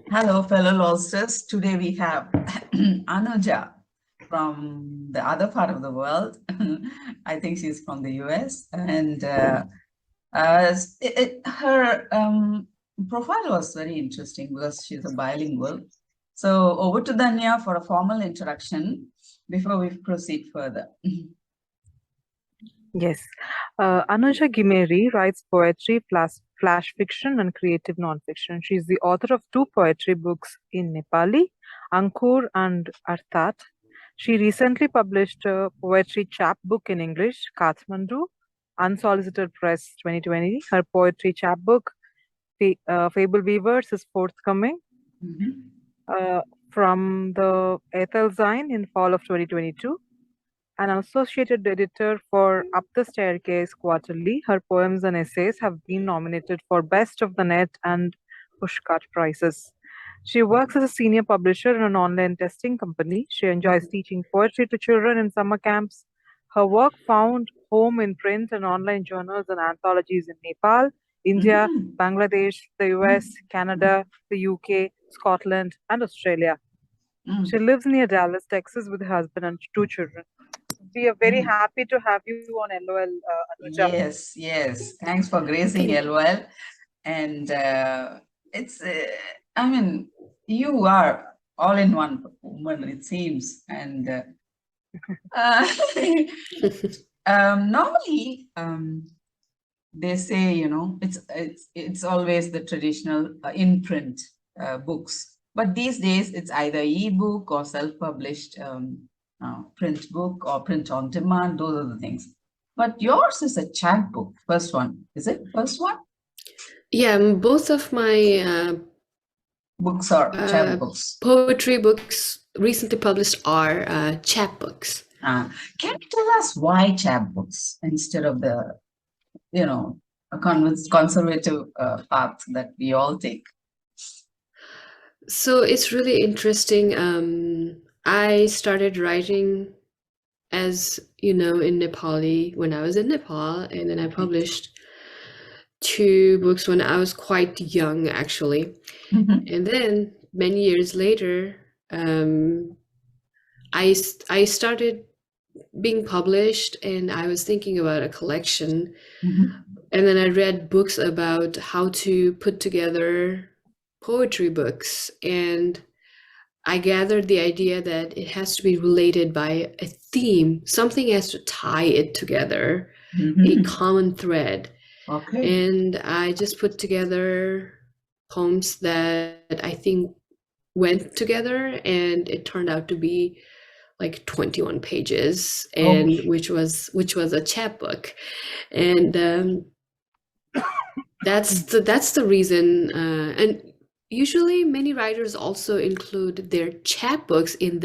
Hello, fellow Losters. Today we have Anuja from the other part of the world. I think she's from the US, and her profile was very interesting because she's a bilingual. So over to Danya for a formal introduction before we proceed further. Yes. Anuja Ghimire writes poetry, flash fiction, and creative nonfiction. She is the author of 2 poetry books in Nepali, Ankur and Arthat. She recently published a poetry chapbook in English, Kathmandu, Unsolicited Press 2020. Her poetry chapbook, Fable Weavers, is forthcoming from the Ethel Zine in fall of 2022. An associated editor for Up the Staircase Quarterly, her poems and essays have been nominated for Best of the Net and Pushcart prizes. She works as a senior publisher in an online testing company. She enjoys teaching poetry to children in summer camps. Her work found home in print and online journals and anthologies in Nepal, India, Bangladesh, the US, Canada, the UK, Scotland, and Australia. She lives near Dallas, Texas, with her husband and 2 children. We are very happy to have you on LOL, Anuja. Yes. Thanks for gracing LOL. And it's, I mean, you are all in one woman, it seems. And normally, they say, it's always the traditional in-print books. But these days, it's either e-book or self-published print book or print on demand. Those are the things. But yours is a chapbook, first one. Is it first one? Yeah, both of my books are chapbooks. Poetry books recently published are chapbooks. Can you tell us why chapbooks instead of the, a conservative path that we all take? So it's really interesting. I started writing as, in Nepali when I was in Nepal, and then I published 2 books when I was quite young, actually. And then many years later, I started being published, and I was thinking about a collection. And then I read books about how to put together poetry books, and I gathered the idea that it has to be related by a theme. Something has to tie it together, a common thread. Okay. And I just put together poems that I think went together, and it turned out to be like 21 pages, and which was a chapbook. And that's the reason. And usually many writers also include their chapbooks in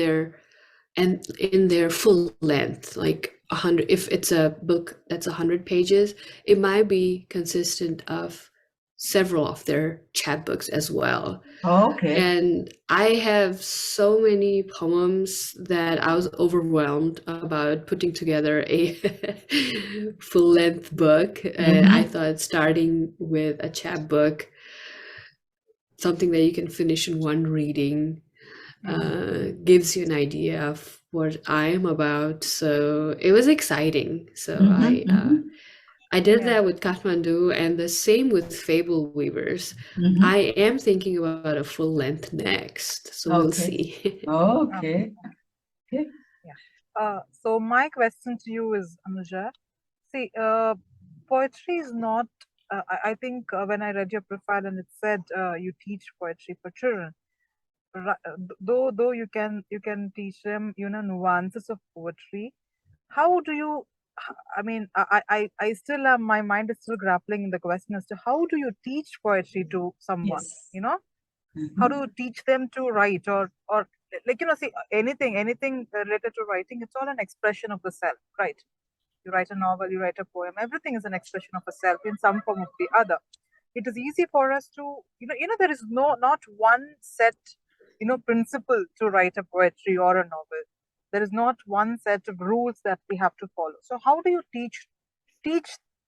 their full length, like 100. If it's a book that's 100 pages, it might be consistent of several of their chapbooks as well. Okay. And I have so many poems that I was overwhelmed about putting together a full-length book. And I thought starting with a chapbook, something that you can finish in one reading, gives you an idea of what I am about. So it was exciting. So I did that with Kathmandu, and the same with Fable Weavers. I am thinking about a full length next, so we'll see. Okay. Yeah. So my question to you is, Anuja, see, poetry is not. I think when I read your profile and it said you teach poetry for children, though you can teach them nuances of poetry. How do you? I mean, I still am. My mind is still grappling in the question as to how do you teach poetry to someone? How do you teach them to write or like see anything related to writing? It's all an expression of the self, right? You write a novel, you write a poem. Everything is an expression of a self in some form or the other. It is easy for us to there is not one set principle to write a poetry or a novel. There is not one set of rules that we have to follow. So how do you teach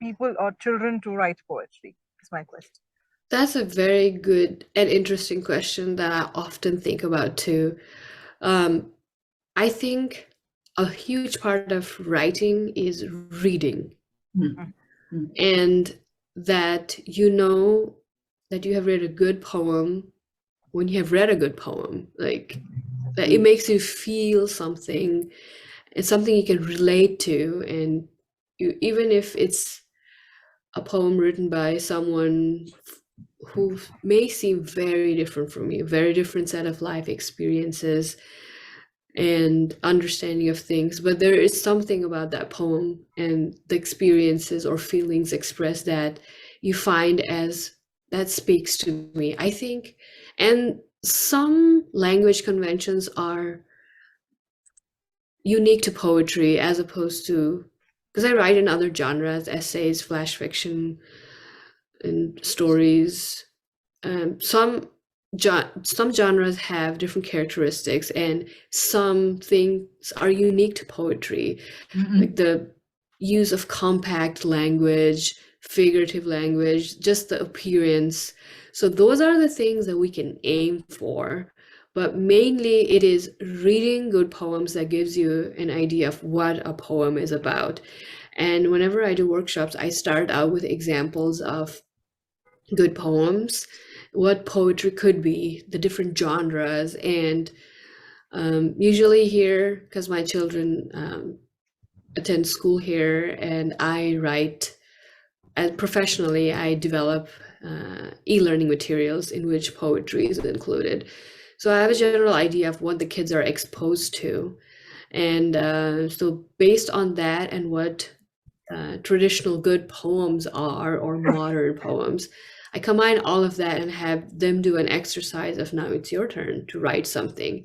people or children to write poetry? Is my question. That's a very good and interesting question that I often think about too. I think a huge part of writing is reading, Mm, mm, and that you know that you have read a good poem when you have read a good poem, like that it mm, makes you feel something. It's something you can relate to, and you, even if it's a poem written by someone who may seem very different from you, very different set of life experiences and understanding of things, but there is something about that poem and the experiences or feelings expressed that you find as that speaks to me, I think. And some language conventions are unique to poetry as opposed to, because I write in other genres, essays, flash fiction, and stories. Some some genres have different characteristics, and some things are unique to poetry, like mm, the use of compact language, figurative language, just the appearance. So those are the things that we can aim for. But mainly, it is reading good poems that gives you an idea of what a poem is about. And whenever I do workshops, I start out with examples of good poems, what poetry could be, the different genres, and usually here, because my children attend school here, and I write professionally, I develop e-learning materials in which poetry is included. So I have a general idea of what the kids are exposed to, and so based on that and what traditional good poems are, or modern poems, I combine all of that and have them do an exercise of, now it's your turn to write something.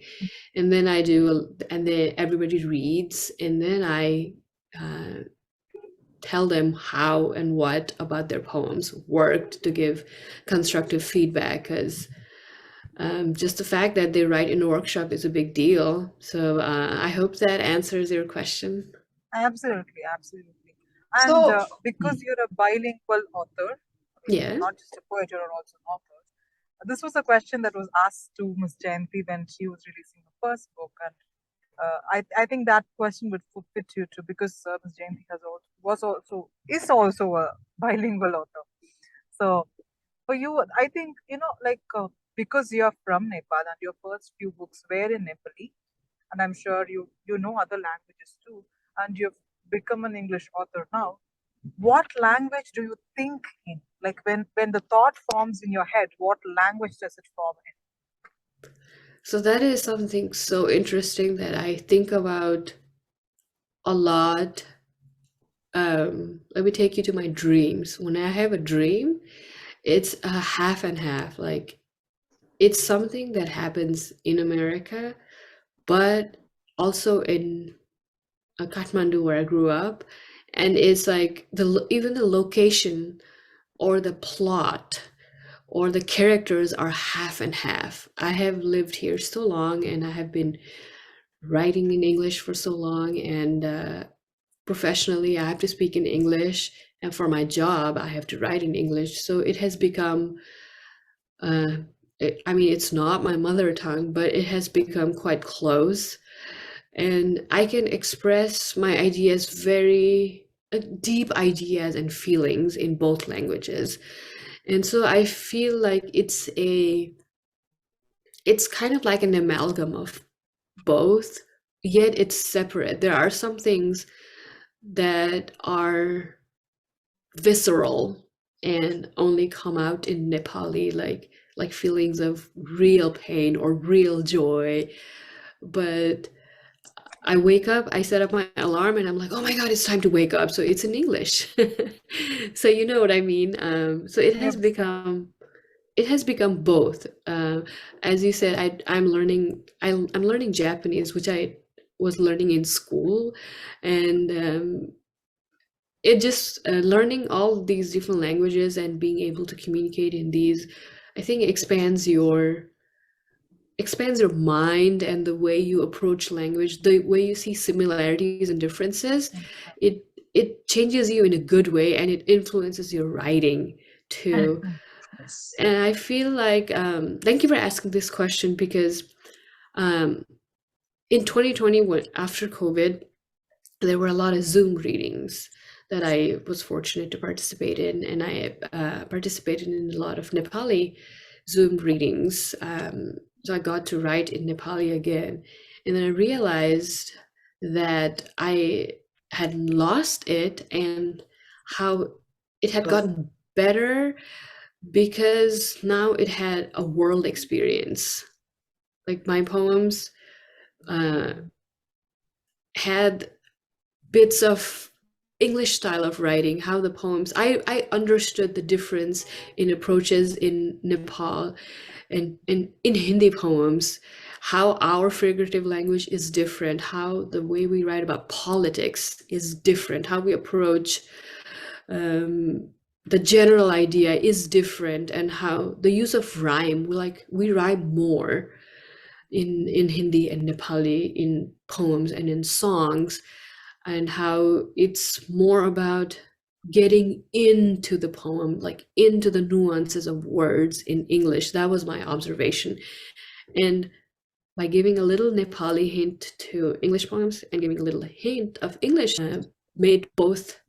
And then and then everybody reads, and then I uh, tell them how and what about their poems worked to give constructive feedback, because just the fact that they write in a workshop is a big deal. So I hope that answers your question. Absolutely, absolutely. And So, because mm, you're a bilingual author, I mean, Yeah. not just a poet, you're also an author. This was a question that was asked to Ms. Jayanti when she was releasing her first book, and I think that question would fit you too, because Ms. Jayanti is also a bilingual author. So for you, I think, like, because you're from Nepal and your first few books were in Nepali, and I'm sure you know other languages too, and you've become an English author now. What language do you think in? Like, when the thought forms in your head, what language does it form in? So that is something so interesting that I think about a lot. Let me take you to my dreams. When I have a dream, it's a half and half. Like, it's something that happens in America, but also in Kathmandu, where I grew up. And it's like even the location or the plot or the characters are half and half. I have lived here so long, and I have been writing in English for so long, and professionally, I have to speak in English, and for my job, I have to write in English. So it has become, I mean, it's not my mother tongue, but it has become quite close, and I can express my ideas very deep ideas and feelings in both languages. And so I feel like it's kind of like an amalgam of both, yet it's separate. There are some things that are visceral and only come out in Nepali, like feelings of real pain or real joy. But I wake up, I set up my alarm, and I'm like, oh my God, it's time to wake up. So it's in English. So you know what I mean? So Yep. it has become both. As you said, I'm learning Japanese, which I was learning in school, and it just learning all these different languages and being able to communicate in these, I think, expands your mind and the way you approach language, the way you see similarities and differences. It changes you in a good way, and it influences your writing too. Yes. And I feel like, thank you for asking this question, because in 2020, after COVID, there were a lot of Zoom readings that I was fortunate to participate in, and I participated in a lot of Nepali Zoom readings. So I got to write in Nepali again, and then I realized that I had lost it, and how it had gotten better because now it had a world experience. Like my poems had bits of English style of writing, how the poems, I understood the difference in approaches in Nepal and in Hindi poems, how our figurative language is different, how the way we write about politics is different, how we approach the general idea is different, and how the use of rhyme, we rhyme more in Hindi and Nepali in poems and in songs, and how it's more about getting into the poem, like into the nuances of words in English. That was my observation. And by giving a little Nepali hint to English poems and giving a little hint of English, made both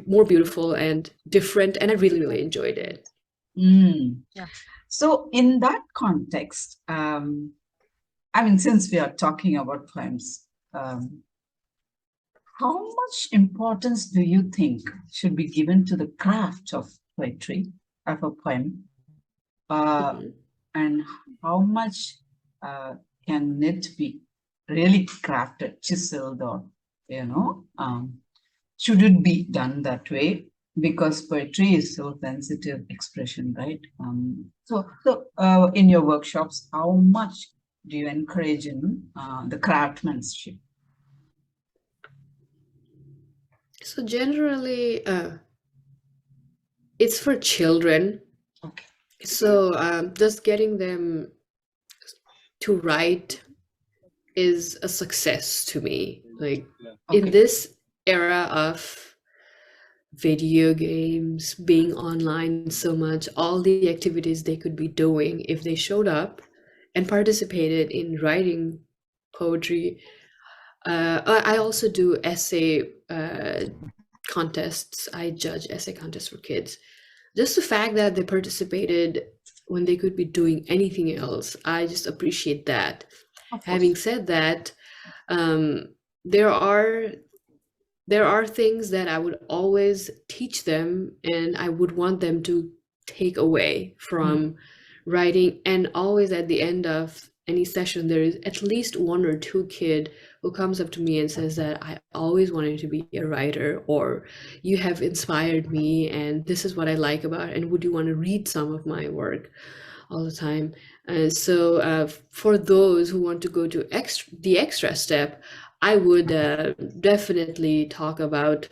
more beautiful and different, and I really, really enjoyed it. Yeah. So in that context, I mean, since we are talking about poems, how much importance do you think should be given to the craft of poetry, of a poem? And how much can it be really crafted, chiseled, or, should it be done that way? Because poetry is so sensitive expression, right? So in your workshops, how much do you encourage in the craftsmanship? So generally, it's for children. Okay. So just getting them to write is a success to me. Like in this era of video games, being online so much, all the activities they could be doing, if they showed up and participated in writing poetry. I also do essay contests. I judge essay contests for kids. Just the fact that they participated when they could be doing anything else, I just appreciate that. Having said that, there are things that I would always teach them, and I would want them to take away from writing. And always at the end of any session, there is at least one or two kid who comes up to me and says that I always wanted to be a writer, or you have inspired me, and this is what I like about it, and would you want to read some of my work all the time? So for those who want to go to the extra step, I would definitely talk about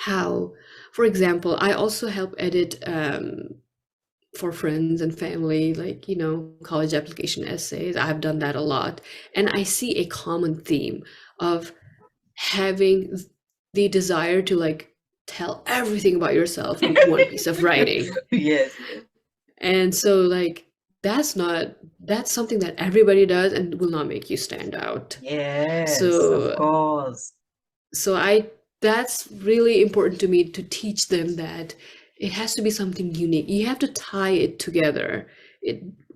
how, for example, I also help edit for friends and family, like, college application essays. I've done that a lot. And I see a common theme of having the desire to tell everything about yourself in one piece of writing. Yes. And so that's something that everybody does and will not make you stand out. Yes, So, of course. So that's really important to me, to teach them that it has to be something unique. You have to tie it together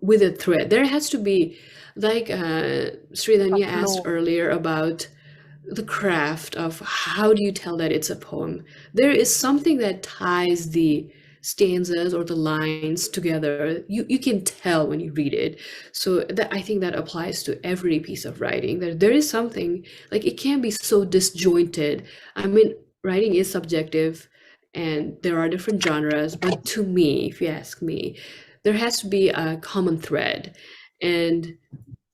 with a thread. There has to be, like Sridhanya asked earlier about the craft of how do you tell that it's a poem. There is something that ties the stanzas or the lines together. You can tell when you read it. So I think that applies to every piece of writing, that there is something, it can't be so disjointed. I mean, writing is subjective and there are different genres, but to me, if you ask me, there has to be a common thread. And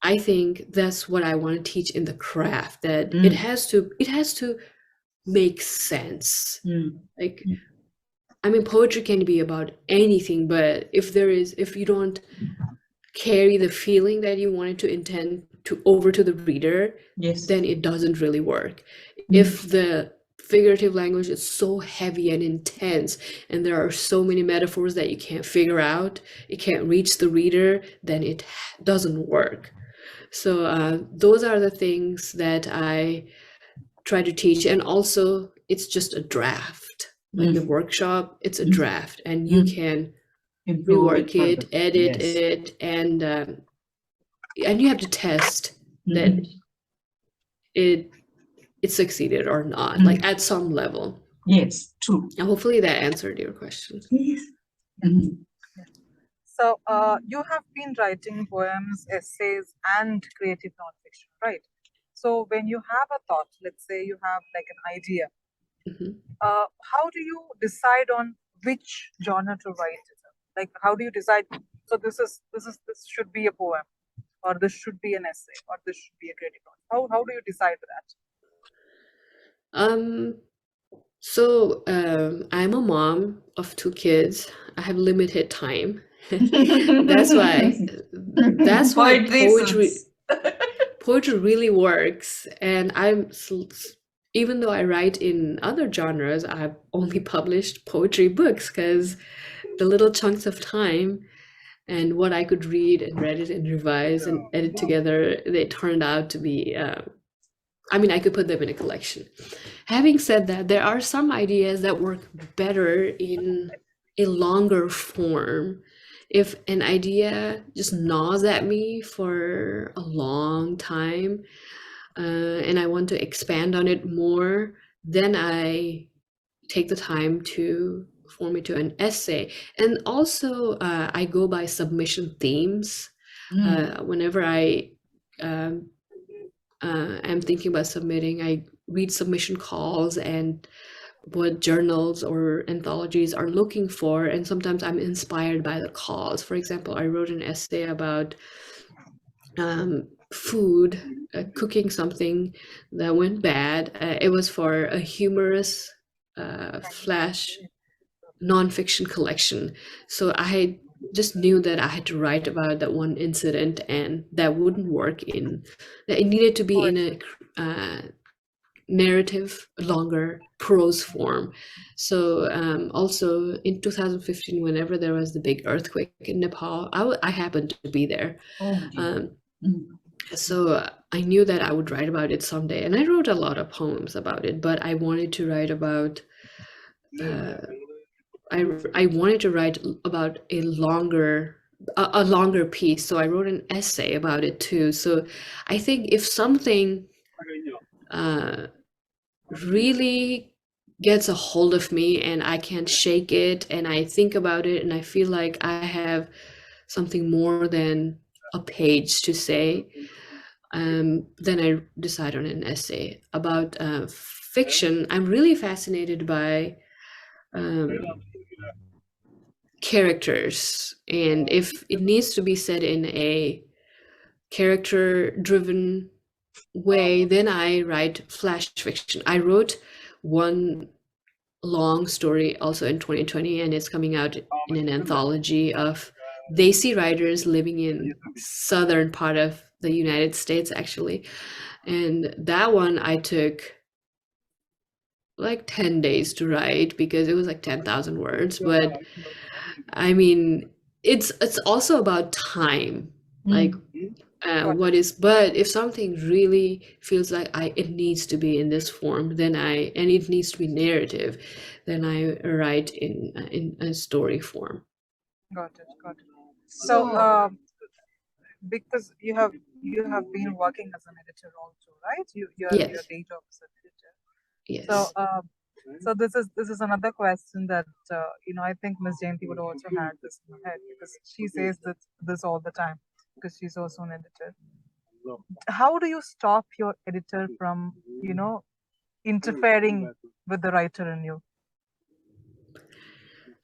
I think that's what I want to teach in the craft, that it has to make sense. I mean, poetry can be about anything, but if you don't carry the feeling that you wanted to intend to over to the reader, then it doesn't really work. If the figurative language is so heavy and intense, and there are so many metaphors that you can't figure out, it can't reach the reader, then it doesn't work. So those are the things that I try to teach. And also, it's just a draft. Like the workshop, it's a draft, and you can rework it, edit it, and you have to test that it succeeded or not, like at some level. Yes, true. And hopefully that answered your question. Yes. So you have been writing poems, essays, and creative nonfiction, right? So when you have a thought, let's say you have like an idea, how do you decide on which genre to write it in? Like, how do you decide? So this should be a poem, or this should be an essay, or this should be a creative novel. How do you decide that? So I'm a mom of 2 kids. I have limited time. That's why poetry really works. And even though I write in other genres, I've only published poetry books because the little chunks of time and what I could read and edit and revise and edit together, they turned out to be, I could put them in a collection. Having said that, there are some ideas that work better in a longer form. If an idea just gnaws at me for a long time, and I want to expand on it more, then I take the time to form it to an essay. And also, I go by submission themes. Whenever I am thinking about submitting, I read submission calls and what journals or anthologies are looking for, and sometimes I'm inspired by the calls. For example, I wrote an essay about food, cooking something that went bad. It was for a humorous flash nonfiction collection. So I just knew that I had to write about that one incident, and that wouldn't work that it needed to be in a narrative, longer prose form. So also in 2015, whenever there was the big earthquake in Nepal, I happened to be there. So I knew that I would write about it someday, and I wrote a lot of poems about it, but I wanted to write about I wanted to write about a longer piece, so I wrote an essay about it too. So I think if something really gets a hold of me and I can't shake it, and I think about it and I feel like I have something more than a page to say, then I decide on an essay. About fiction, I'm really fascinated by characters, and if it needs to be said in a character-driven way, then I write flash fiction. I wrote one long story also in 2020, and it's coming out in an anthology of Desi writers living in southern part of the United States, actually. And that one I took like 10 days to write because it was like 10,000 words. But I mean, it's also about time, like but if something really feels like it needs to be in this form, then and it needs to be narrative, then I write in a story form. Got it. So because you have been working as an editor also, right? Your day job is an editor. Yes. So this is another question that I think Ms. Jayanti would also have this in her head, because she says this all the time, because she's also an editor. How do you stop your editor from interfering with the writer in you?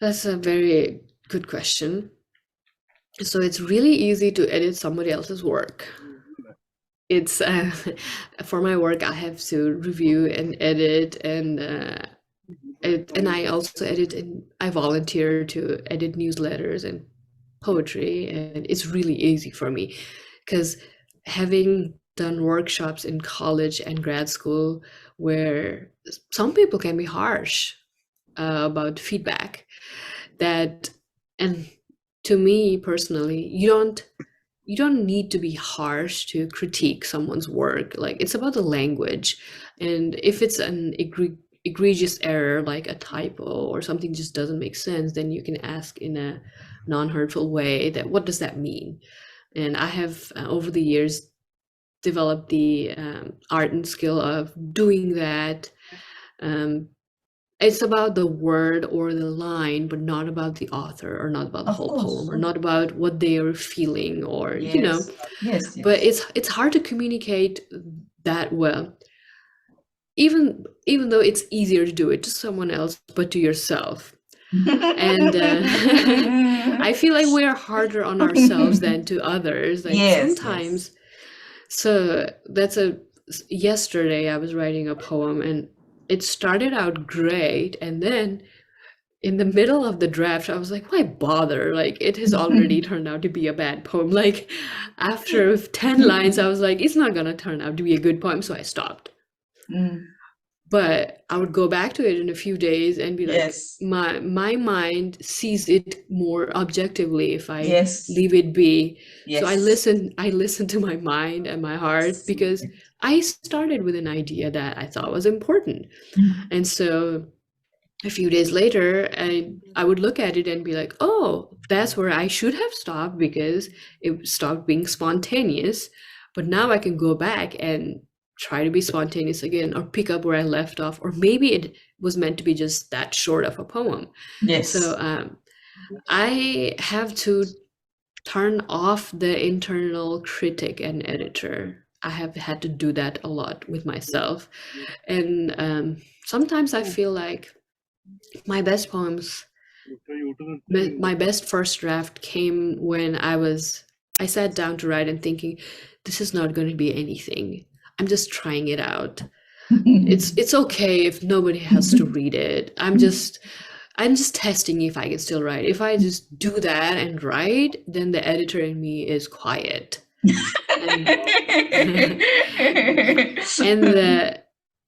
That's a very good question. So it's really easy to edit somebody else's work. It's for my work, I have to review and edit, and I also edit, and I volunteer to edit newsletters and poetry, and it's really easy for me because having done workshops in college and grad school where some people can be harsh about feedback. That, and to me personally, you don't need to be harsh to critique someone's work. Like, it's about the language, and if it's an egregious error like a typo or something just doesn't make sense, then you can ask in a non-hurtful way that what does that mean. And I have over the years developed the art and skill of doing that. It's about the word or the line, but not about the author, or not about the Of whole course. poem, or not about what they are feeling, or Yes. Yes. but it's hard to communicate that well, even though it's easier to do it to someone else, but to yourself. And I feel like we are harder on ourselves than to others, like Yes, sometimes. So yesterday I was writing a poem, and it started out great, and then in the middle of the draft I was like, why bother? Like, it has already turned out to be a bad poem. Like, after 10 lines I was like, it's not gonna turn out to be a good poem, so I stopped. But I would go back to it in a few days and be like, Yes. my mind sees it more objectively if I Yes. leave it be. Yes. So I listen to my mind and my heart, because I started with an idea that I thought was important. And so a few days later, I would look at it and be like, oh, that's where I should have stopped, because it stopped being spontaneous. But now I can go back and try to be spontaneous again, or pick up where I left off, or maybe it was meant to be just that short of a poem. Yes. So I have to turn off the internal critic and editor. I have had to do that a lot with myself. And sometimes I feel like my best poems, my best first draft came when I sat down to write and thinking, this is not going to be anything. I'm just trying it out. It's okay if nobody has to read it. I'm just testing if I can still write. If I just do that and write, then the editor in me is quiet.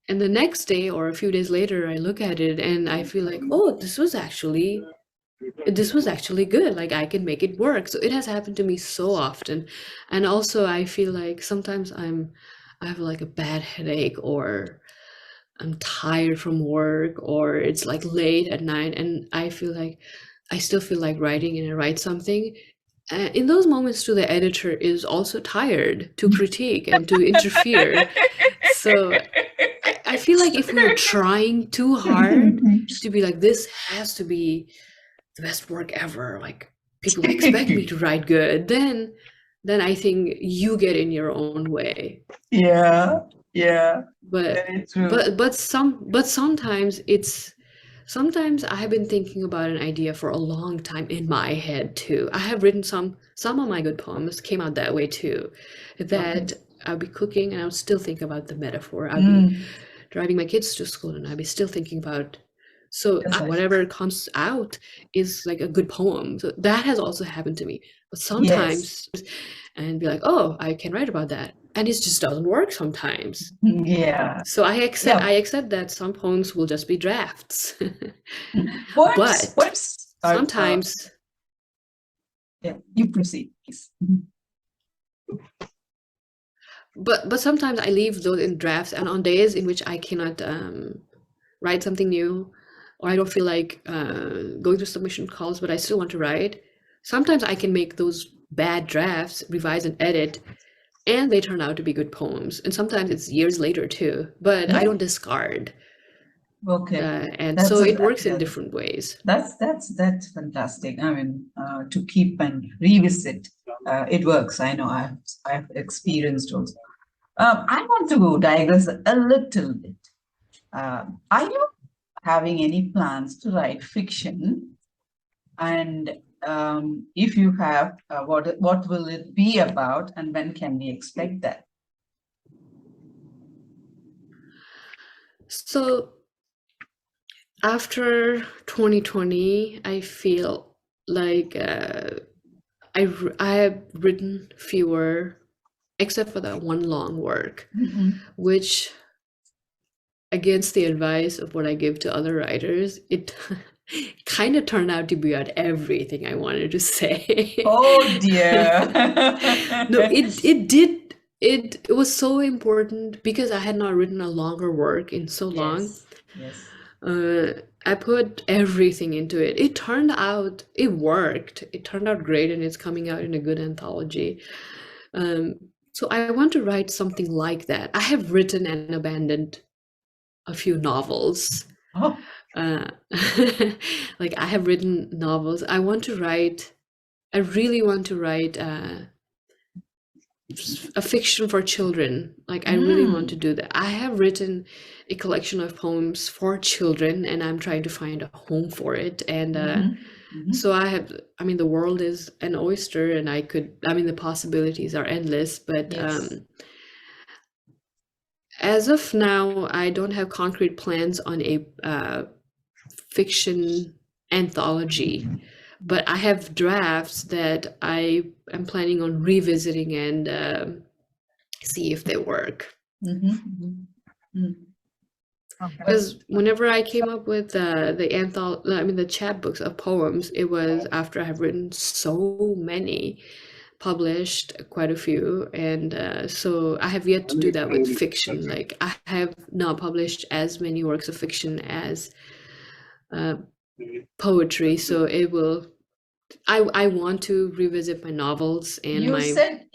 And the next day or a few days later, I look at it and I feel like, oh, this was actually good. Like, I can make it work. So it has happened to me so often. And also I feel like sometimes I have like a bad headache, or I'm tired from work, or it's like late at night, and I still feel like writing, and I write something. In those moments too, the editor is also tired to critique and to interfere. So I feel like if we're trying too hard to be like, this has to be the best work ever, like people expect me to write good, then I think you get in your own way. Yeah. But sometimes I have been thinking about an idea for a long time in my head too. I have written some of my good poems came out that way too. That I'll be cooking and I'll still think about the metaphor. I'll be driving my kids to school and I'll be still thinking about. So whatever comes out is like a good poem. So that has also happened to me. But sometimes, and be like, oh, I can write about that, and it just doesn't work sometimes. Yeah. So I accept that some poems will just be drafts. But sometimes. Yeah, you proceed, please. But sometimes I leave those in drafts, and on days in which I cannot write something new, or I don't feel like going to submission calls, but I still want to write, sometimes I can make those bad drafts, revise and edit, and they turn out to be good poems. And sometimes it's years later too, but I don't discard. Okay. And so it works in different ways. That's fantastic. I mean, to keep and revisit, it works. I know I've experienced also. I want to digress a little bit. Are you having any plans to write fiction? And if you have, what will it be about, and when can we expect that? So after 2020, I feel like I have written fewer except for that one long work, Mhm. which, against the advice of what I give to other writers, it kind of turned out to be about everything I wanted to say. Oh dear. No, it did. It was so important because I had not written a longer work in so long. Yes. I put everything into it. It turned out, it worked. It turned out great, and it's coming out in a good anthology. So I want to write something like that. I have written and abandoned a few novels. Oh. Like, I have written novels. I really want to write a fiction for children. Like, I really want to do that. I have written a collection of poems for children, and I'm trying to find a home for it. And so I mean, the world is an oyster, and the possibilities are endless, but Yes. as of now, I don't have concrete plans on a fiction anthology, but I have drafts that I am planning on revisiting and see if they work. Because whenever I came up with the chapbooks of poems, it was after I have written so many, published quite a few, and so I have yet to do that with fiction. Like, I have not published as many works of fiction as poetry, so it will. I want to revisit my novels and You my. said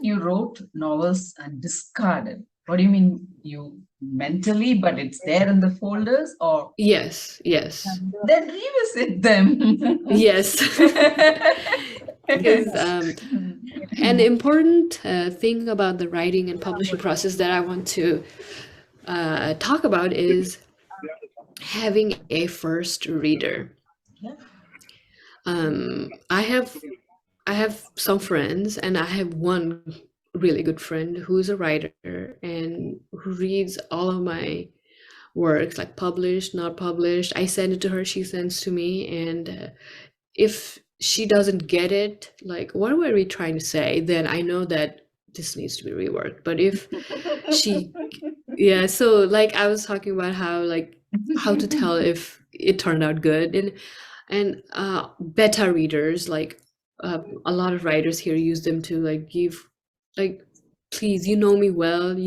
you wrote novels and discarded. What do you mean, you mentally, but it's there in the folders, or Yes. then revisit them? Yes. Because an important thing about the writing and publishing process that I want to talk about is having a first reader. I have some friends, and I have one really good friend who's a writer and who reads all of my works, like published, not published. I send it to her, she sends to me, and if she doesn't get it, like, what were we trying to say, then I know that this needs to be reworked. But if she, yeah, so like I was talking about how to tell if it turned out good, and beta readers, like a lot of writers here use them to like give, like, please, you know me well,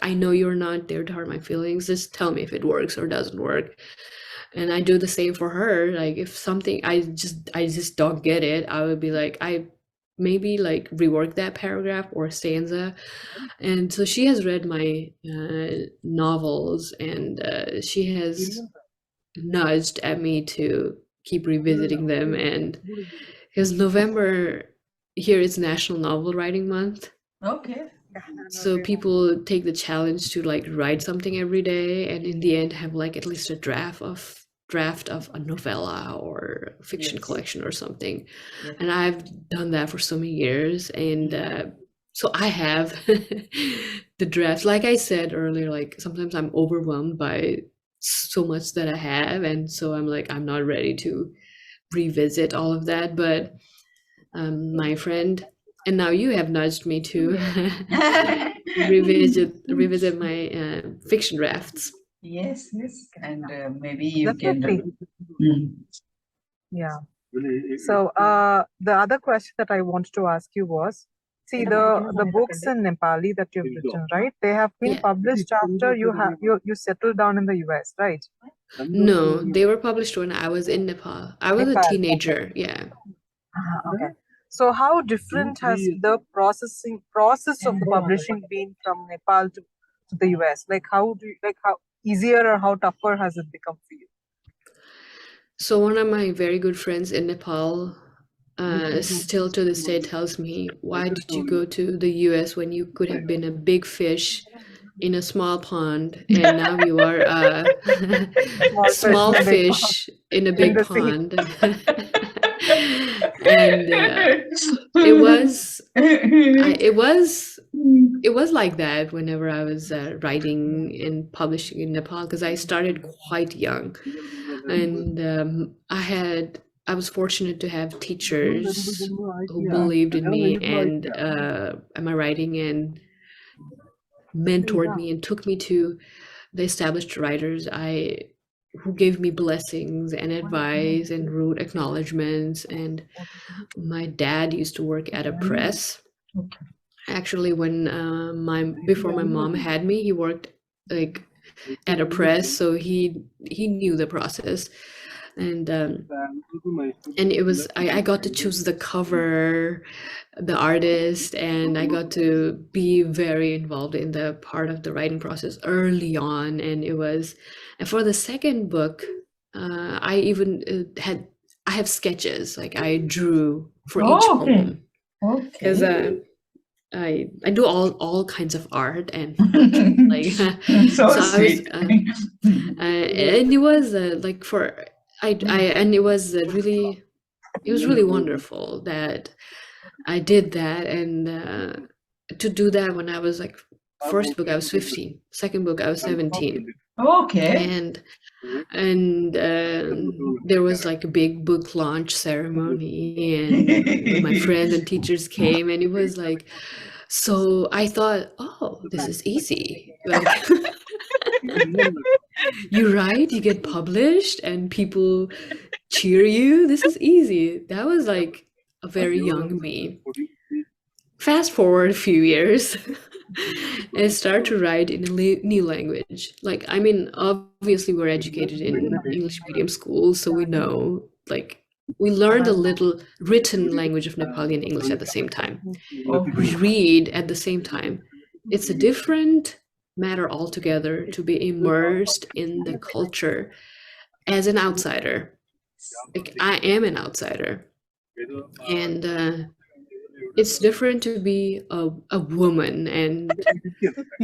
I know you're not there to hurt my feelings, just tell me if it works or doesn't work. And I do the same for her. Like, if something I just don't get it, I would be like, I maybe like rework that paragraph or stanza. And so she has read my novels, and she has nudged at me to keep revisiting them. And because November here is National Novel Writing Month. Okay. So people take the challenge to like write something every day, and in the end have like at least a draft of a novella or a fiction collection or something. And I've done that for so many years, and so I have the drafts. Like I said earlier, like sometimes I'm overwhelmed by so much that I have, and so I'm like, I'm not ready to revisit all of that. But my friend, and now you have nudged me to revisit my fiction drafts. Yes, and maybe you Definitely. can. Yeah. So the other question that I wanted to ask you was, see, the books in Nepali that you've written, right? They have been published after you settled down in the US, right? No, they were published when I was in Nepal. I was a teenager. Yeah. Okay. So how different has the process of the publishing been from Nepal to the US? Like, how easier or how tougher has it become for you? So one of my very good friends in Nepal still to this day tells me, why did you go to the US when you could have been a big fish in a small pond, and now you are a small fish in a big pond? And it was like that whenever I was writing and publishing in Nepal, because I started quite young, and I had I was fortunate to have teachers who believed in me and my writing and mentored me and took me to the established writers who gave me blessings and advice and wrote acknowledgments. And my dad used to work at a press. Actually, when before my mom had me, he worked like at a press, so he knew the process. And it was I got to choose the cover, the artist, and I got to be very involved in the part of the writing process early on. And for the second book, I even I have sketches, like I drew for each poem. Because I do all kinds of art and like so sweet. And it was like and it was really wonderful that I did that. And to do that when I was like, first book I was 15, second book I was 17. And there was like a big book launch ceremony, and my friends and teachers came, and it was like, so I thought, oh, this is easy. Like, you write, you get published, and people cheer you. This is easy. That was like a very young me. Fast forward a few years, and start to write in a new language. Like, I mean, obviously we're educated in English medium schools, so we know, like, we learned a little written language of Nepali and English at the same time. We read at the same time. It's a different matter altogether to be immersed in the culture as an outsider. Like, I am an outsider. And it's different to be a woman and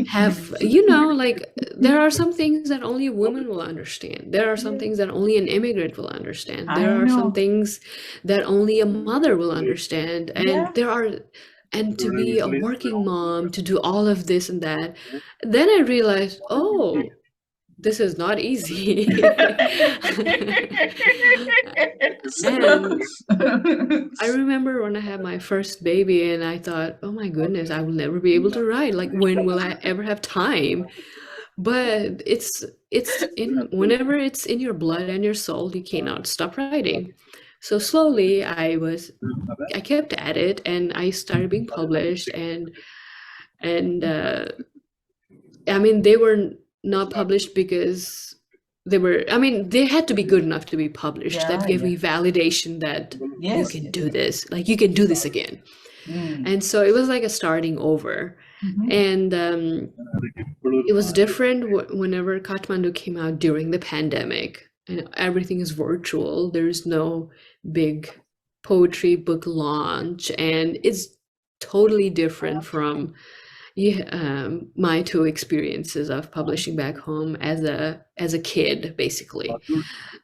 have, like, there are some things that only a woman will understand. There are some things that only an immigrant will understand. There are some things that only a mother will understand. And and to be a working mom, to do all of this and that. Then I realized, oh, this is not easy. And I remember when I had my first baby and I thought, oh my goodness, I will never be able to write. Like, when will I ever have time? But whenever it's in your blood and your soul, you cannot stop writing. So slowly I kept at it, and I started being published, and I mean, they were not published because they had to be good enough to be published. That gave me validation that you can do this, like, you can do this again. And so it was like a starting over. And it was different whenever Kathmandu came out during the pandemic, and everything is virtual. There's no big poetry book launch, and it's totally different from my two experiences of publishing back home as a kid, basically.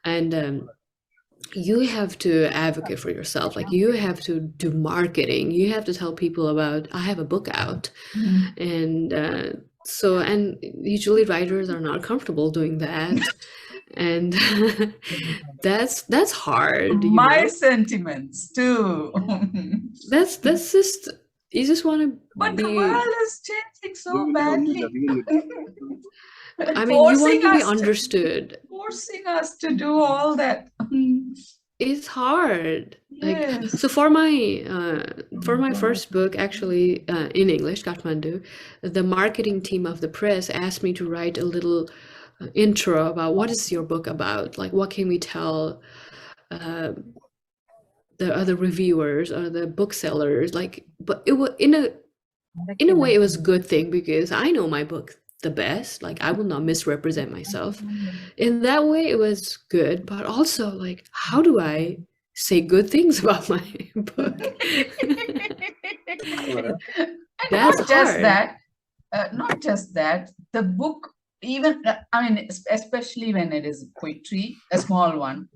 And you have to advocate for yourself. Like, you have to do marketing. You have to tell people about, I have a book out. And and usually writers are not comfortable doing that. And that's hard. My sentiments too. That's just, you just want to But the world is changing so badly. I mean, you want to be understood. Forcing us to do all that. It's hard. Yes. Like, so for my first book, actually, in English, Kathmandu, the marketing team of the press asked me to write a little intro about what is your book about? Like, what can we tell the other reviewers or the booksellers? Like, but it was in a way, it was a good thing, because I know my book the best. Like, I will not misrepresent myself. In that way, it was good. But also, like, how do I say good things about my book? That's not just hard. that. Not just that. The book, even I mean, especially when it is poetry, a small one,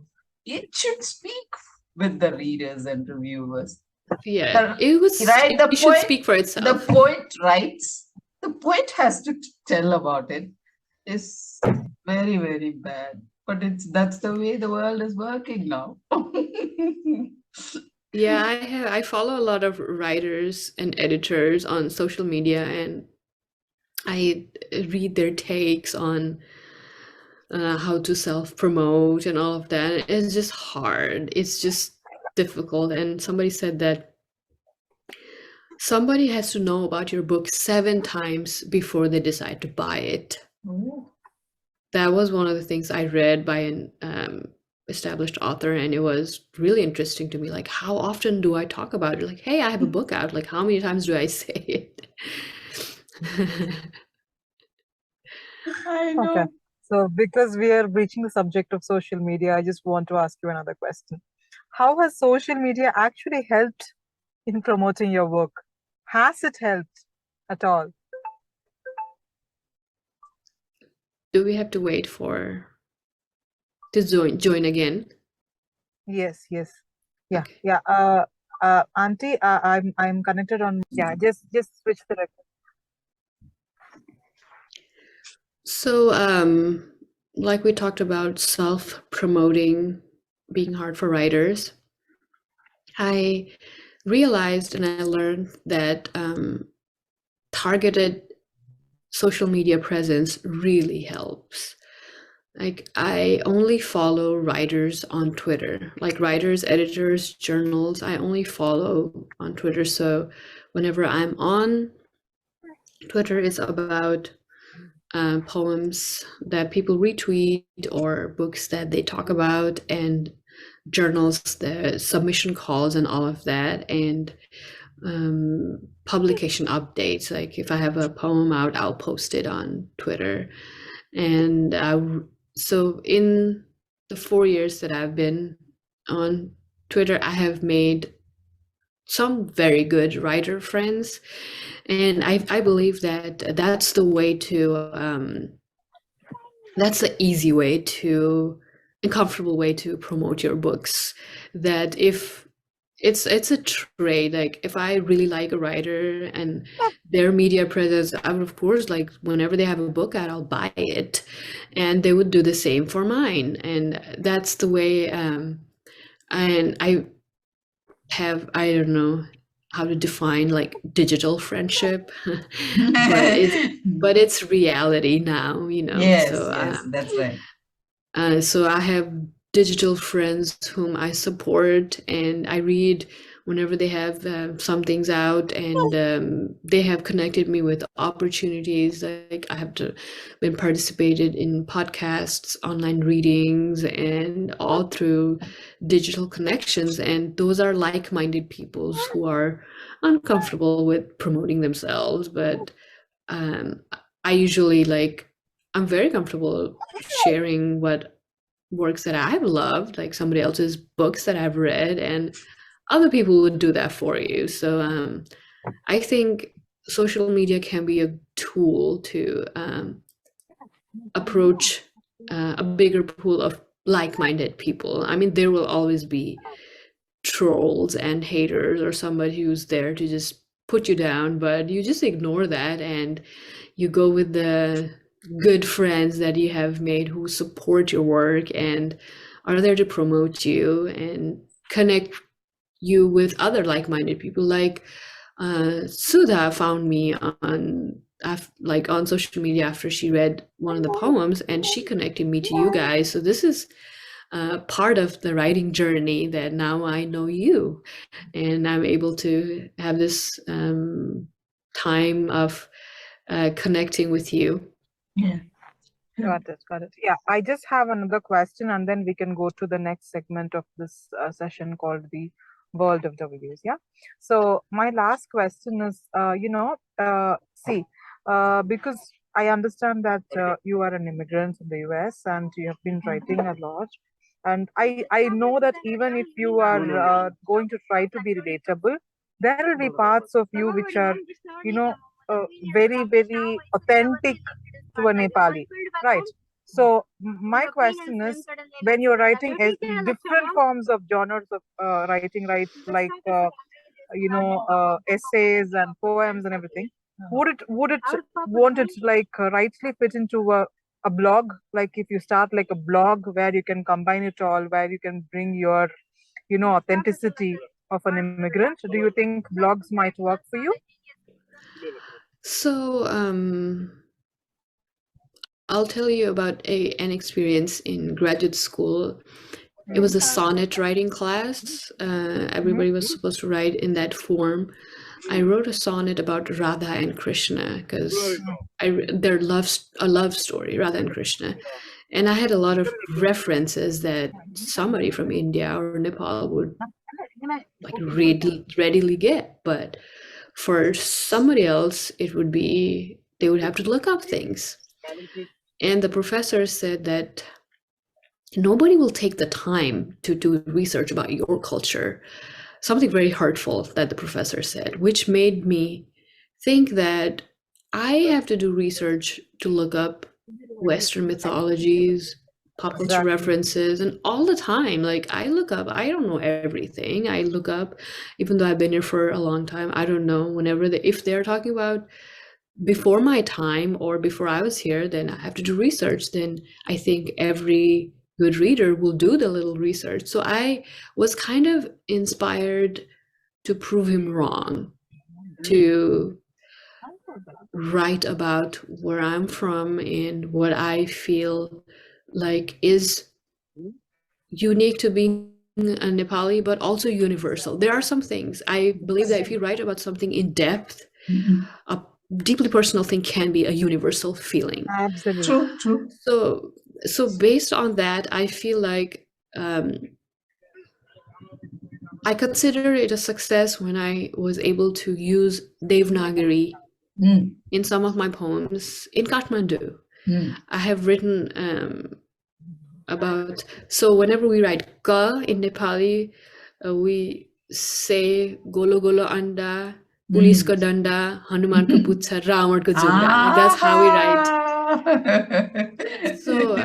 it should speak with the readers and reviewers. Yeah, it should speak for itself. The poet writes. The poet has to tell about it. It's very, very bad. But that's the way the world is working now. Yeah, I follow a lot of writers and editors on social media, and I read their takes on how to self-promote and all of that. It's just hard. It's just difficult. And somebody said that somebody has to know about your book 7 times before they decide to buy it. Ooh. That was one of the things I read by an established author, and it was really interesting to me. Like, how often do I talk about it? Like, hey, I have a book out. Like, how many times do I say it? I know. Okay. So because we are reaching the subject of social media, I just want to ask you another question. How has social media actually helped in promoting your work? Has it helped at all? Do we have to wait for to join again? Yes, yes. Yeah, Okay. yeah. Auntie, I'm connected on. Yeah, just switch the record. So, like we talked about self-promoting being hard for writers, I realized and I learned that targeted social media presence really helps. Like, I only follow writers on Twitter, like writers, editors, journals. I only follow on Twitter. So whenever I'm on Twitter, it's about poems that people retweet or books that they talk about, and journals, the submission calls and all of that, and publication updates. Like, if I have a poem out, I'll post it on Twitter. And so in the 4 years that I've been on Twitter, I have made some very good writer friends, and I believe that that's the way to that's the easy way to and comfortable way to promote your books. That if it's a trade, like if I really like a writer and their media presence, I would, of course, like whenever they have a book out, I'll buy it, and they would do the same for mine. And that's the way. And I don't know how to define like digital friendship, but it's reality now, Yes, so yes, that's right. so I have digital friends whom I support, and I read whenever they have some things out, and they have connected me with opportunities. Like, I have been participated in podcasts, online readings, and all through digital connections. And those are like-minded people who are uncomfortable with promoting themselves, but I usually I'm very comfortable sharing what works that I've loved, like somebody else's books that I've read, and other people would do that for you. So I think social media can be a tool to approach a bigger pool of like-minded people. I mean, there will always be trolls and haters or somebody who's there to just put you down, but you just ignore that and you go with the good friends that you have made who support your work and are there to promote you and connect you with other like-minded people. Like Sudha found me on on social media after she read one of the poems, and she connected me to you guys. So this is part of the writing journey, that now I know you and I'm able to have this time of connecting with you. Yeah. Got it. Yeah, I just have another question, and then we can go to the next segment of this session called the World of W's. Yeah. So my last question is, because I understand that you are an immigrant in the US and you have been writing a lot, and I know that even if you are going to try to be relatable, there will be parts of you which are, you know, very very authentic to a Nepali, right? So my question is, when you're writing different forms of genres of writing, right, like essays and poems and everything, would it won't it like rightly fit into a blog? Like if you start like a blog where you can combine it all, where you can bring your authenticity of an immigrant. Do you think blogs might work for you? So, I'll tell you about an experience in graduate school. It was a sonnet writing class. Everybody was supposed to write in that form. I wrote a sonnet about Radha and Krishna because their a love story, Radha and Krishna. And I had a lot of references that somebody from India or Nepal would like readily get. But for somebody else, it would be, they would have to look up things. And the professor said that nobody will take the time to do research about your culture. Something very hurtful that the professor said, which made me think that I have to do research to look up Western mythologies, pop culture Exactly. references, and all the time. Like, I look up, I don't know everything. I look up, even though I've been here for a long time, I don't know whenever if they're talking about before my time or before I was here, then I have to do research. Then I think every good reader will do the little research. So I was kind of inspired to prove him wrong, to write about where I'm from and what I feel like is unique to being a Nepali, but also universal. There are some things I believe that if you write about something in depth, a deeply personal thing can be a universal feeling. Absolutely. True. So based on that, I feel like I consider it a success when I was able to use Devanagari in some of my poems in Kathmandu. I have written about, so whenever we write ka in Nepali, we say golo golo anda, police ko danda, Hanuman ko pucha, Ravan ko junda. Like, that's how we write. So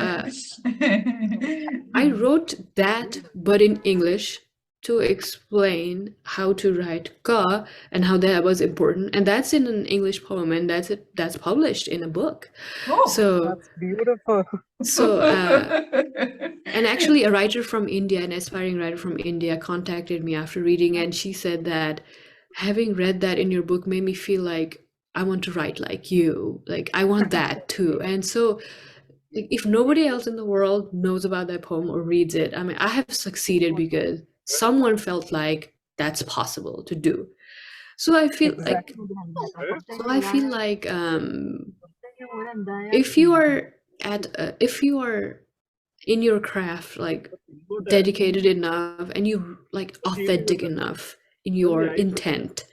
I wrote that, but in English, to explain how to write ka and how that was important, and that's in an English poem, and that's published in a book. So That's beautiful. so and actually a writer from India, an aspiring writer from India, contacted me after reading, and she said that having read that in your book made me feel like I want to write like you, like I want that too. And so if nobody else in the world knows about that poem or reads it, I mean, I have succeeded because someone felt like that's possible to do. So I feel like if you are if you are in your craft, like dedicated enough, and you like authentic enough in your intent,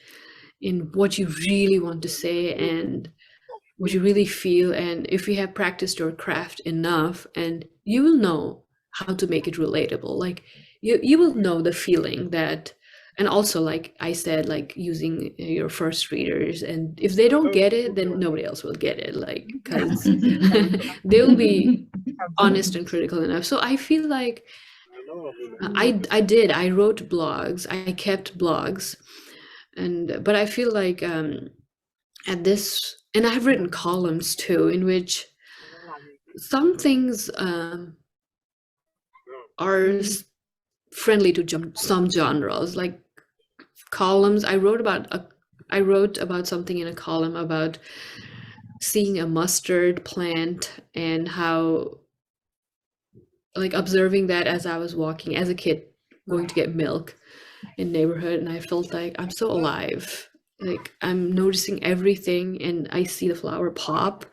in what you really want to say and what you really feel, and if you have practiced your craft enough, and you will know how to make it relatable, like you will know the feeling that. And also, like I said, like using your first readers, and if they don't get it, then nobody else will get it, like, because they will be honest and critical enough. So I feel like I wrote blogs, I kept blogs, but I feel like at this, and I've written columns too, in which some things are friendly to some genres, like columns. I wrote about something in a column about seeing a mustard plant and how, like, observing that as I was walking as a kid going to get milk in neighborhood, and I felt like I'm so alive, like I'm noticing everything, and I see the flower pop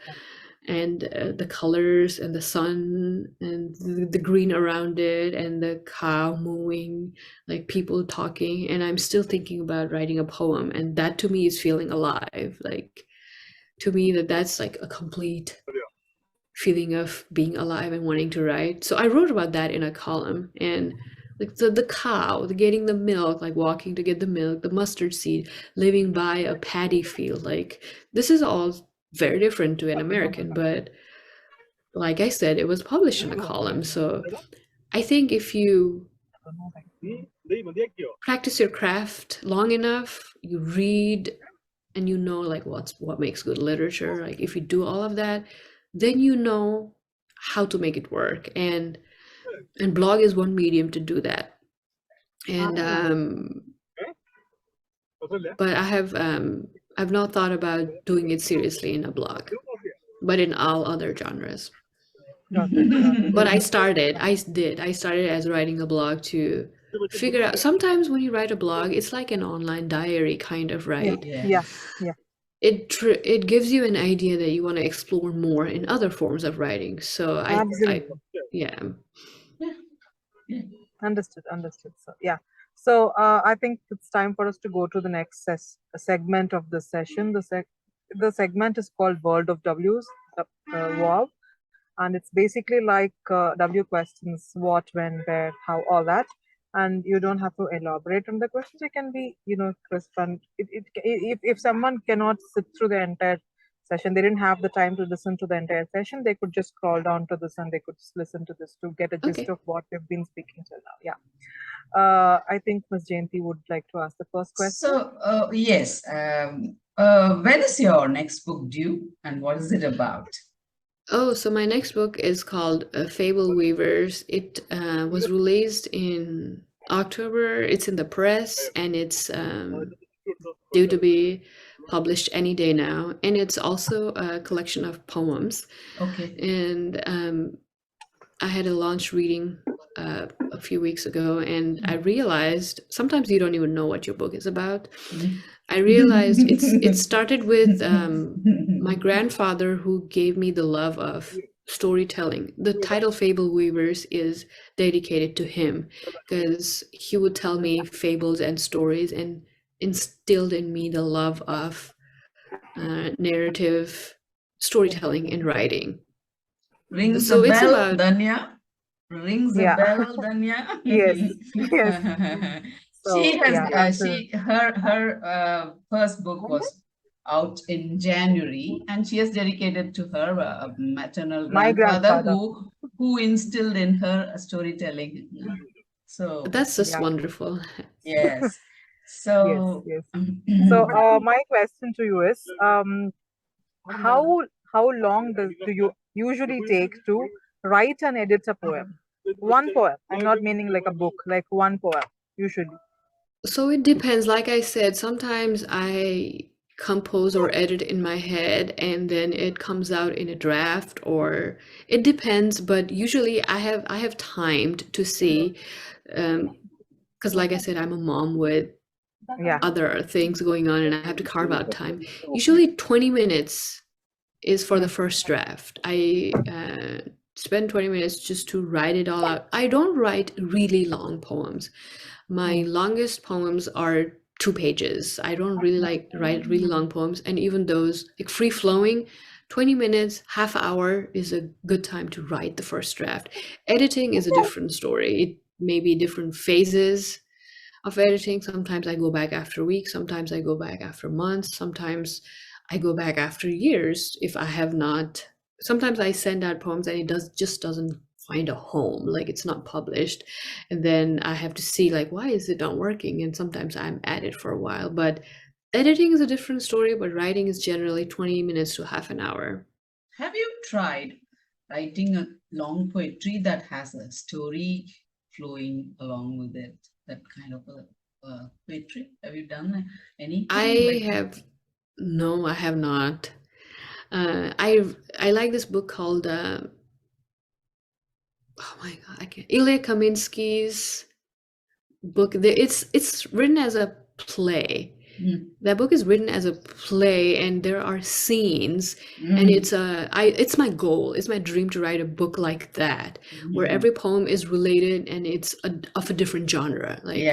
and the colors and the sun and the green around it and the cow mooing, like people talking, and I'm still thinking about writing a poem, and that to me is feeling alive. Like, to me, that's like a complete feeling of being alive and wanting to write. So I wrote about that in a column, and like the cow, getting the milk, like walking to get the milk, the mustard seed, living by a paddy field, like this is all very different to an American, but like I said, it was published in a column. So I think if you practice your craft long enough, you read, and you know like what makes good literature, like if you do all of that, then you know how to make it work. And blog is one medium to do that. And but I've not thought about doing it seriously in a blog, but in all other genres. Got it. But I started as writing a blog to figure out. Sometimes when you write a blog, it's like an online diary kind of, right? Yeah. It gives you an idea that you want to explore more in other forms of writing. So Absolutely. yeah. Understood. So yeah. So I think it's time for us to go to the next segment of the session. The segment is called World of W's, WOW, and it's basically like W questions: what, when, where, how, all that. And you don't have to elaborate on the questions. It can be, crisp. And if someone cannot sit through the entire session, they didn't have the time to listen to the entire session, they could just scroll down to this and they could just listen to this to get a gist of what we've been speaking till now. Yeah. I think Ms. Jayanti would like to ask the first question. So, yes. When is your next book due and what is it about? Oh, so my next book is called Fable Weavers. It was released in October. It's in the press and it's due to be published any day now. And it's also a collection of poems. Okay. And I had a launch reading a few weeks ago, and I realized sometimes you don't even know what your book is about. I realized it started with my grandfather, who gave me the love of storytelling. The title Fable Weavers is dedicated to him because he would tell me fables and stories and instilled in me the love of narrative storytelling and writing. Rings So a it's bell, about Danya. Rings a bell, Danya. Yes. She has her first book was out in January, and she has dedicated to her maternal grandfather who instilled in her storytelling. So that's just wonderful. Yes. So yes. So my question to you is, how long do you usually take to write and edit a poem? One poem. I'm not meaning like a book, like one poem usually. So it depends. Like I said, sometimes I compose or edit in my head and then it comes out in a draft, or it depends, but usually I have timed to see, because like I said, I'm a mom with other things going on and I have to carve out time. Usually 20 minutes is for the first draft. I spend 20 minutes just to write it all out. I don't write really long poems. My longest poems are 2 pages. I don't really like write really long poems, and even those like free flowing, 20 minutes, half hour is a good time to write the first draft. Editing is a different story. It may be different phases of editing. Sometimes I go back after weeks, sometimes I go back after months, sometimes I go back after years if I have not. Sometimes I send out poems and it just doesn't find a home, like it's not published, and then I have to see like, why is it not working? And sometimes I'm at it for a while. But editing is a different story, but writing is generally 20 minutes to half an hour. Have you tried writing a long poetry that has a story flowing along with it? That kind of a poetry? Have you done anything? No, I have not. I like this book called oh my god, I can't. Ilya Kaminsky's book. It's written as a play. That book is written as a play, and there are scenes, and it's my goal. It's my dream to write a book like that, where every poem is related and it's of a different genre. Like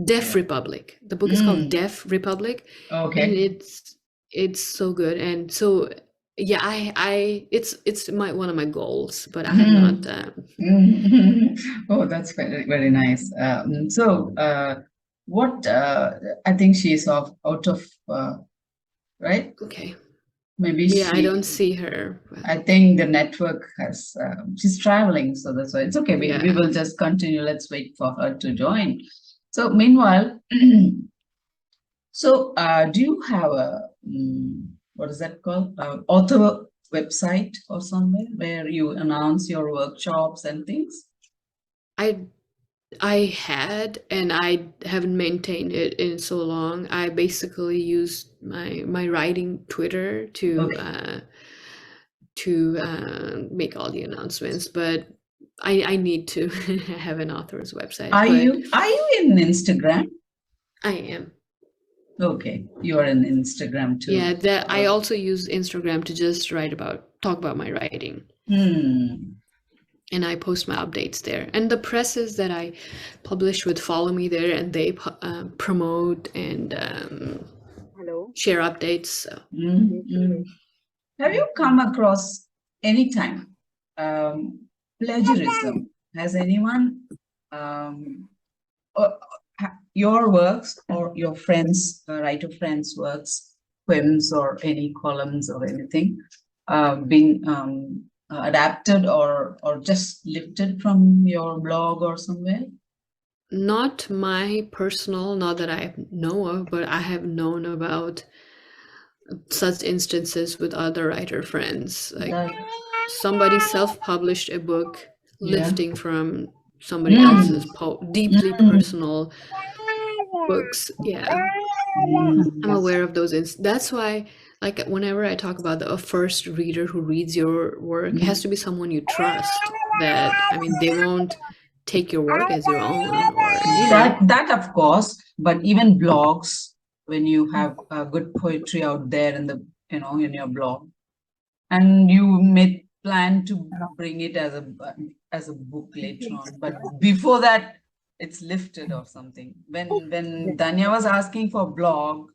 Deaf Republic. The book is called Deaf Republic. Okay. And it's so good. And so yeah, it's one of my goals, but I have not. Oh, that's very, very nice. So what I think she's out of right? Okay. Maybe I don't see her. I think the network has she's traveling, so that's why it's okay. We will just continue. Let's wait for her to join. So meanwhile, so do you have a what is that called? Author website or somewhere where you announce your workshops and things? I had, and I haven't maintained it in so long. I basically used my writing Twitter to make all the announcements, but I need to have an author's website. Are But you in Instagram? I am. Okay, you are in Instagram too. Yeah, that I also use Instagram to just talk about my writing. And I post my updates there. And the presses that I publish would follow me there, and they promote and share updates. So. Have you come across any time plagiarism? Has anyone your works or your friends, writer friends' works, poems or any columns or anything, been adapted or just lifted from your blog or somewhere? Not my personal, not that I know of, but I have known about such instances with other writer friends. Like somebody self-published a book lifting from somebody else's deeply personal books. Yeah. I'm aware of those. That's why, like, whenever I talk about a first reader who reads your work, it has to be someone you trust. That, I mean, they won't take your work as your own, or that of course. But even blogs, when you have good poetry out there in the in your blog, and you may plan to bring it as a book later on, but before that it's lifted or something. When Danya was asking for blog,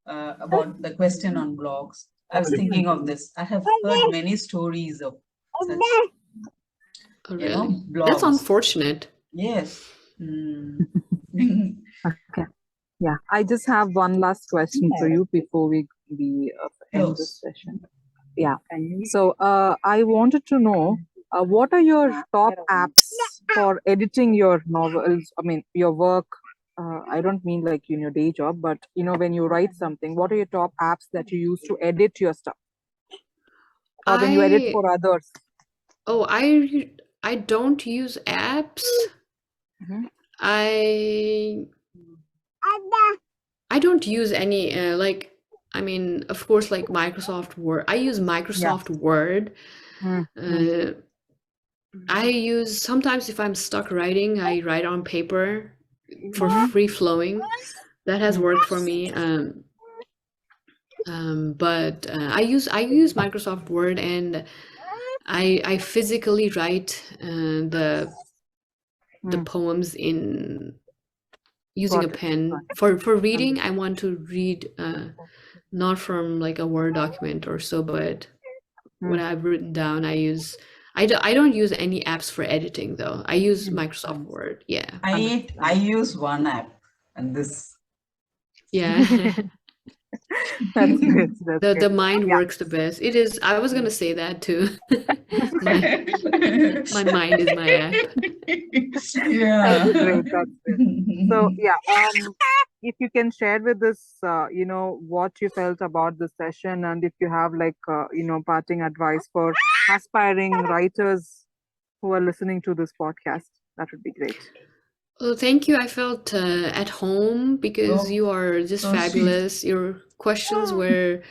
about the question on blogs, I was thinking of this. I have heard many stories of such, really? blogs. That's unfortunate. Yes. Okay. Yeah, I just have one last question for you before we end this session. Yeah. So I wanted to know, what are your top apps for editing your novels? I mean, your work. I don't mean like in your day job, but when you write something, what are your top apps that you use to edit your stuff? Or when you edit for others? Oh, I don't use apps. I don't use any like, I mean, of course, like Microsoft Word. I use Microsoft Word. I use, sometimes if I'm stuck writing, I write on paper for free flowing. That has worked for me. But I use Microsoft Word, and I physically write the poems in using a pen. For reading, I want to read not from like a Word document or so, but what I've written down, I don't use any apps for editing though. I use Microsoft Word. Yeah. I use one app, and this. Yeah. That's good. The mind works the best. It is. I was gonna say that too. my mind is my app. Yeah. That's great. That's great. So yeah, if you can share with us, what you felt about the session, and if you have like parting advice for aspiring writers who are listening to this podcast, that would be great. Well, thank you. I felt at home because you are just fabulous. Sweet. Your questions were,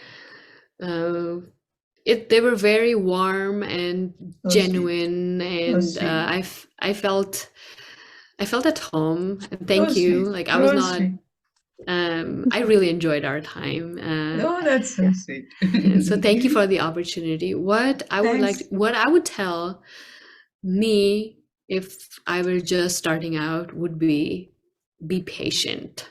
they were very warm and genuine, and I felt at home. And thank you. Sweet. Like I was not. I really enjoyed our time. That's so sweet. So thank you for the opportunity. What I would tell me, if I were just starting out, would be patient.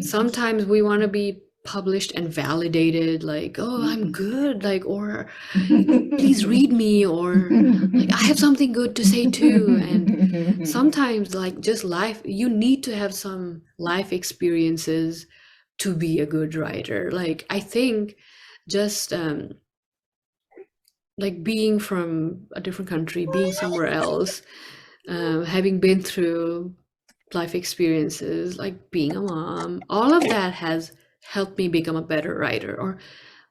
Sometimes we want to be published and validated, like, oh, I'm good, like, or please read me, or like, I have something good to say too. And sometimes, like, just life, you need to have some life experiences to be a good writer. Like, I think just like being from a different country, being somewhere else, having been through life experiences, like being a mom, all of that has helped me become a better writer. Or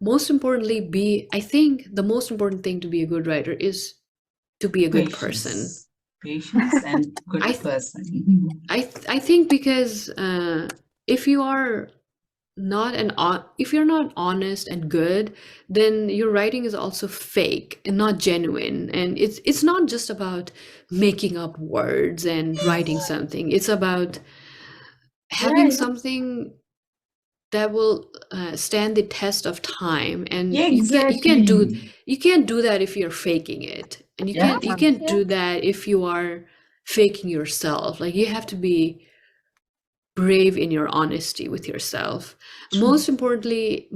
most importantly, I think the most important thing to be a good writer is to be a good person. Patience and good I person. I think because if you are not if you're not honest and good, then your writing is also fake and not genuine. And it's not just about making up words and writing something. It's about having something that will stand the test of time. And Yeah, you can't do exactly. that if you're faking it, and you Yeah, can't do that if you are faking yourself. Like, you have to be brave in your honesty with yourself. true. Most importantly,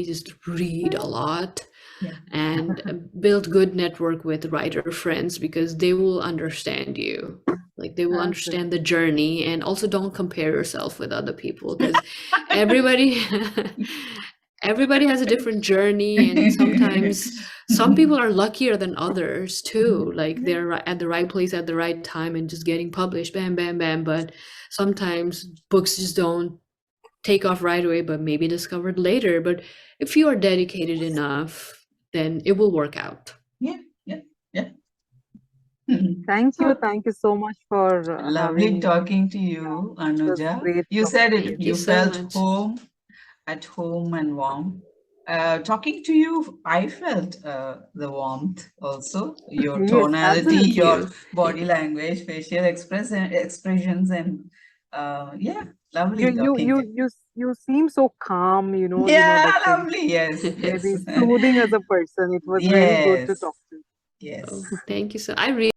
just read a lot. Yeah. And build good network with writer friends, because they will understand you. Like, they will understand the journey. And also, don't compare yourself with other people, because everybody everybody has a different journey. And sometimes some people are luckier than others too. Like, they're at the right place at the right time and just getting published, bam, bam, bam. But sometimes books just don't take off right away, but maybe discovered later. But if you are dedicated enough, then it will work out. Yeah, yeah, yeah. Thank So you so much for lovely having. talking to you, It was Anuja. great You talking said to it, you. Thank you you so felt much. at home and warm. Talking to you, I felt the warmth also. Your Yes, tonality, Thank absolutely. your you. body language, facial expressions, and yeah, lovely talking to you. You seem so calm. Yeah, That very lovely. Yes, yes, very soothing as a person. It was really good to yes, talk to you. Oh, yes. thank you so. I really